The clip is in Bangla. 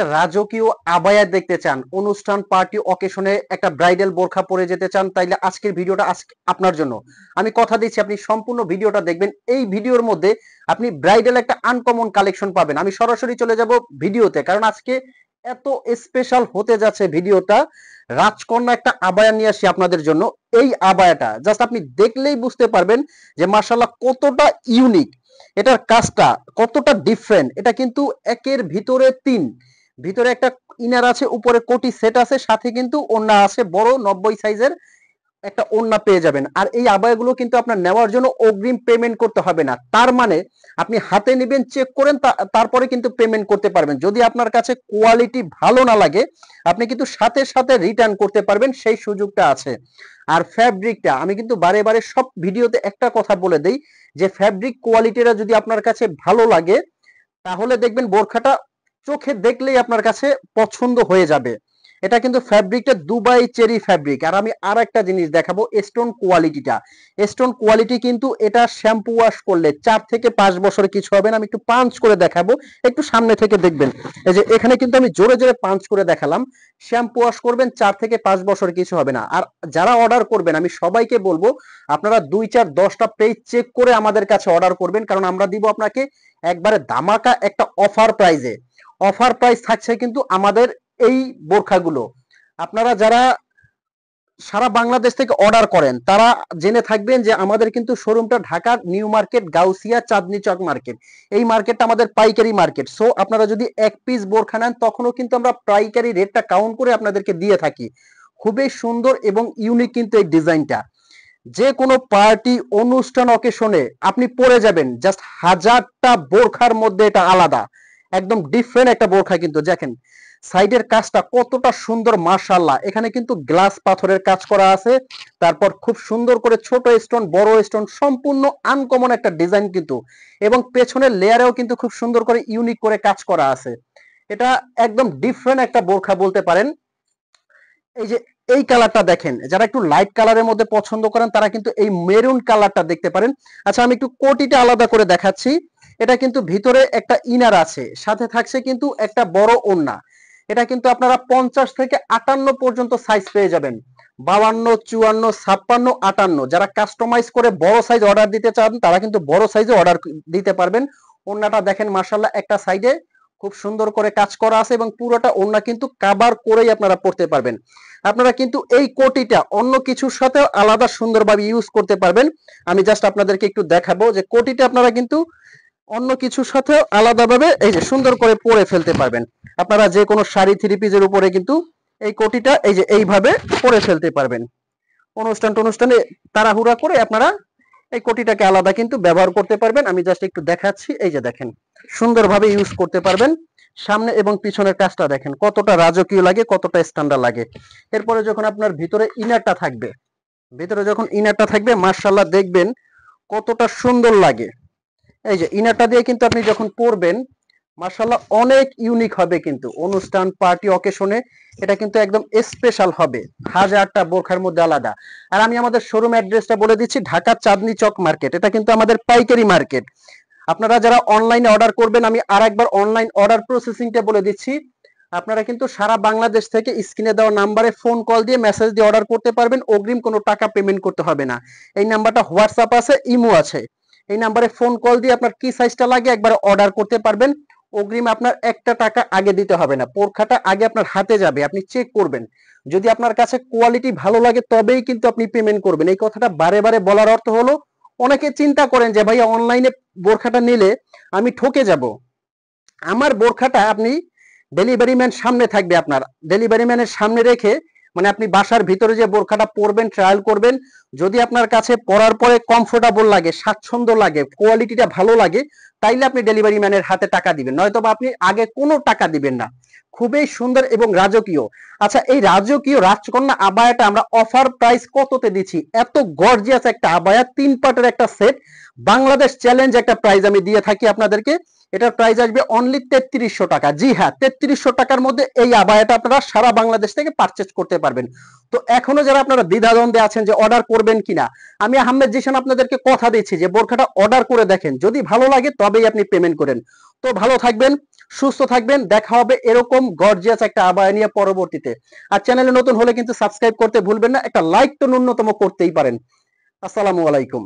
রাজকীয় আবায়া দেখতে চান, অনুষ্ঠান পার্টি অকেশনে একটা ব্রাইডাল বোরখা পরে যেতে চান, তাইলে আজকের ভিডিওটা আজকে আপনার জন্য। আমি কথা দিচ্ছি আপনি সম্পূর্ণ ভিডিওটা দেখবেন। এই ভিডিওর মধ্যে আপনি ব্রাইডাল একটা আনকমন কালেকশন পাবেন। আমি সরাসরি চলে যাব ভিডিওতে, কারণ আজকে এত স্পেশাল হতে যাচ্ছে ভিডিওটা। রাজকন্যা একটা আবায়া নিয়ে আসি আপনাদের জন্য। এই আবায়াটা জাস্ট আপনি দেখলেই বুঝতে পারবেন যে মাশাআল্লাহ কতটা ইউনিক, এটার কাজটা কতটা ডিফারেন্ট। এটা কিন্তু একের ভিতরে তিন, ভিতরে একটা ইনার আছে, উপরে কোটি সেট আছে, সাথে কিন্তু ওড়না আছে বড় 90 সাইজের একটা ওড়না পেয়ে যাবেন। আর এই আবায়াগুলো কিন্তু আপনার নেওয়ার জন্য অগ্রিম পেমেন্ট করতে হবে না। তার মানে আপনি হাতে নেবেন, চেক করেন, তারপরে কিন্তু পেমেন্ট করতে পারবেন। যদি আপনার কাছে কোয়ালিটি ভালো না লাগে আপনি কিন্তু সাথে সাথে রিটার্ন করতে পারবেন, সেই সুযোগটা আছে। আর ফ্যাব্রিকটা আমি কিন্তু বারে বারে সব ভিডিওতে একটা কথা বলে দেই যে ফ্যাব্রিক কোয়ালিটিটা যদি আপনার কাছে ভালো লাগে তাহলে দেখবেন বোরখাটা চোখে দেখলেই আপনার কাছে পছন্দ হয়ে যাবে। এটা কিন্তু ফ্যাব্রিকটা দুবাই চেরি ফ্যাব্রিক। আর আমি আর একটা জিনিস দেখাবো, স্টোন কোয়ালিটিটা। স্টোন কোয়ালিটি কিন্তু এটা শ্যাম্পু ওয়াশ করলে 4 থেকে 5 বছর কিছু হবে না। আমি একটু পাঞ্চ করে দেখাবো, একটু সামনে থেকে দেখবেন। এই যে এখানে কিন্তু আমি জোরে জোরে পাঞ্চ করে দেখালাম। শ্যাম্পু ওয়াশ করবেন 4 থেকে 5 বছর কিছু হবে না। আর যারা অর্ডার করবেন আমি সবাইকে বলবো আপনারা 2 4 10টা পেজ চেক করে আমাদের কাছে অর্ডার করবেন, কারণ আমরা দিব আপনাকে একবারে ধামাকা একটা অফার প্রাইজে। অফার প্রাইস থাকছে কিন্তু আমাদের এই বোরখাগুলো। আপনারা যারা সারা বাংলাদেশ থেকে অর্ডার করেন তারা জেনে থাকবেন যে আমাদের কিন্তু শোরুমটা ঢাকার new market, Gausia, Chandni Chowk market. এই মার্কেটটা আমাদের পাইকারি মার্কেট। সো আপনারা যদি এক পিস বোরখা নেন তখনও কিন্তু আমরা পাইকারি রেটটা কাউন্ট করে আপনাদেরকে দিয়ে থাকি। খুবই সুন্দর এবং ইউনিক কিন্তু এই ডিজাইনটা। যে কোনো পার্টি অনুষ্ঠান অকেশনে আপনি পরে যাবেন, জাস্ট হাজারটা বোরখার মধ্যে এটা আলাদা, একদম ডিফারেন্ট একটা বোরখা। কিন্তু দেখেন সাইডের কাজটা কতটা সুন্দর, মাশাআল্লাহ। এখানে কিন্তু গ্লাস পাথরের কাজ করা আছে, তারপর খুব সুন্দর করে ছোট স্টোন, বড় স্টোন, সম্পূর্ণ আনকমন একটা ডিজাইন কিন্তু। এবং পেছনের লেয়ারেও কিন্তু খুব সুন্দর করে ইউনিক করে কাজ করা আছে। এটা একদম ডিফারেন্ট একটা বোরখা বলতে পারেন। এই যে এই কালারটা দেখেন, যারা একটু লাইট কালারের মধ্যে পছন্দ করেন তারা কিন্তু এই মেরুন কালারটা দেখতে পারেন। আচ্ছা আমি একটু কোটিটা আলাদা করে দেখাচ্ছি। এটা কিন্তু ভিতরে একটা ইনার আছে, সাথে থাকছে কিন্তু একটা বড় ওড়না। এটা কিন্তু আপনারা 50 থেকে 58 পর্যন্ত সাইজ পেয়ে যাবেন। 52, 54, 56, 58। যারা কাস্টমাইজ করে বড় সাইজ অর্ডার দিতে চান তারা কিন্তু বড় সাইজে অর্ডার দিতে পারবেন। ওড়নাটা দেখেন মাশাআল্লাহ, একটা সাইডে খুব সুন্দর করে কাজ করা আছে এবং পুরোটা ওড়না কিন্তু কভার করেই আপনারা পড়তে পারবেন। আপনারা কিন্তু এই কোটিটা অন্য কিছুর সাথে আলাদা সুন্দরভাবে ইউজ করতে পারবেন। আমি জাস্ট আপনাদেরকে একটু দেখাবো যে কোটিটা আপনারা কিন্তু অন্য কিছুর সাথে আলাদাভাবে এই যে সুন্দর করে পরে ফেলতে পারবেন। আপনারা যে কোনো শাড়ি, থ্রি পিসের উপরে কিন্তু এই কোটিটা এই যে এইভাবে পরে ফেলতে পারবেন। অনুষ্ঠানে তাড়াহুড়া করে আপনারা এই কোটিটাকে আলাদা কিন্তু ব্যবহার করতে পারবেন। আমি জাস্ট একটু দেখাচ্ছি, এই যে দেখেন সুন্দরভাবে ইউজ করতে পারবেন। সামনে এবং পিছনের কাজটা দেখেন কতটা রাজকীয় লাগে, কতটা স্ট্যান্ডার্ড লাগে। এরপরে যখন আপনার ভিতরে ইনারটা থাকবে, মাশাআল্লাহ দেখবেন কতটা সুন্দর লাগে। এই যে ইনারটা দিয়ে কিন্তু আপনি যখন পরবেন মাশাআল্লাহ অনেক ইউনিক হবে কিন্তু অনুষ্ঠান পার্টি অকেশনে। এটা কিন্তু একদম স্পেশাল হবে, হাজারটা বোরখার মধ্যে আলাদা। আর আমি আমাদের শোরুম অ্যাড্রেসটা বলে দিচ্ছি, ঢাকা চাঁদনি চক মার্কেট। এটা কিন্তু আমাদের পাইকারি মার্কেট। আপনারা যারা অনলাইনে অর্ডার করবেন আমি আরেকবার অনলাইন অর্ডার প্রসেসিংটা বলে দিচ্ছি। আপনারা কিন্তু সারা বাংলাদেশ থেকে স্ক্রিনে দেওয়া নাম্বারে ফোন কল দিয়ে মেসেজ দিয়ে অর্ডার করতে পারবেন, অগ্রিম কোনো টাকা পেমেন্ট করতে হবে না। এই নাম্বারটা হোয়াটসঅ্যাপ আছে, ইমো আছে। এই নাম্বারে ফোন কল দিয়ে আপনার কি সাইজটা লাগে একবার অর্ডার করতে পারবেন। অগ্রিম আপনার একটা টাকা আগে দিতে হবে না। বোরখাটা আগে আপনার হাতে যাবে, আপনি চেক করবেন। যদি আপনার কাছে কোয়ালিটি ভালো লাগে তবেই কিন্তু আপনি পেমেন্ট করবেন। এই কথাটা বারে বারে বলার অর্থ হলো, অনেকে চিন্তা করেন যে ভাইয়া অনলাইনে বোরখাটা নিলে আমি ঠকে যাব। আমার বোরখাটা আপনি ডেলিভারি ম্যান সামনে থাকবে, আপনার ডেলিভারি ম্যানের সামনে রেখে মানে আপনি বাসার ভিতরে যে বোরখাটা পরবেন, ট্রায়াল করবেন। যদি আপনার কাছে পরার পরে কমফোর্টেবল লাগে, স্বাচ্ছন্দ্য লাগে, কোয়ালিটিটা ভালো লাগে, তাইলে আপনি ডেলিভারি ম্যানের হাতে টাকা দিবেন, নয়তো বা আপনি আগে কোনো টাকা দিবেন না। খুবই সুন্দর এবং রাজকীয়। আচ্ছা এই রাজকীয় রাজকন্যা আবায়াটা আমরা অফার প্রাইস কততে দিচ্ছি? এত গর্জিয়াস একটা আবায়া, 3 পার্টের একটা সেট, বাংলাদেশ চ্যালেঞ্জ একটা প্রাইস আমি দিয়ে থাকি আপনাদেরকে। এটার প্রাইস আসবে অনলি 3300 টাকা। জি হ্যাঁ, 3300 টাকার মধ্যে এই আবায়াটা আপনারা সারা বাংলাদেশ থেকে পারচেজ করতে পারবেন। তো এখনো যারা আপনারা দ্বিধাদ্বন্দ্বে আছেন যে অর্ডার করবেন করবেন কিনা। আমি আহমেদ জিশান আপনাদেরকে কথা দিচ্ছি যে বোরখাটা অর্ডার করে দেখেন, যদি ভালো লাগে তবেই আপনি পেমেন্ট করেন। তো ভালো থাকবেন, সুস্থ থাকবেন, দেখা হবে এরকম গর্জিয়াস একটা আবায়া নিয়ে পরবর্তীতে। আর চ্যানেলে নতুন হলে কিন্তু সাবস্ক্রাইব করতে ভুলবেন না, একটা লাইক তো ন্যূনতম করতেই পারেন। আসসালামু আলাইকুম।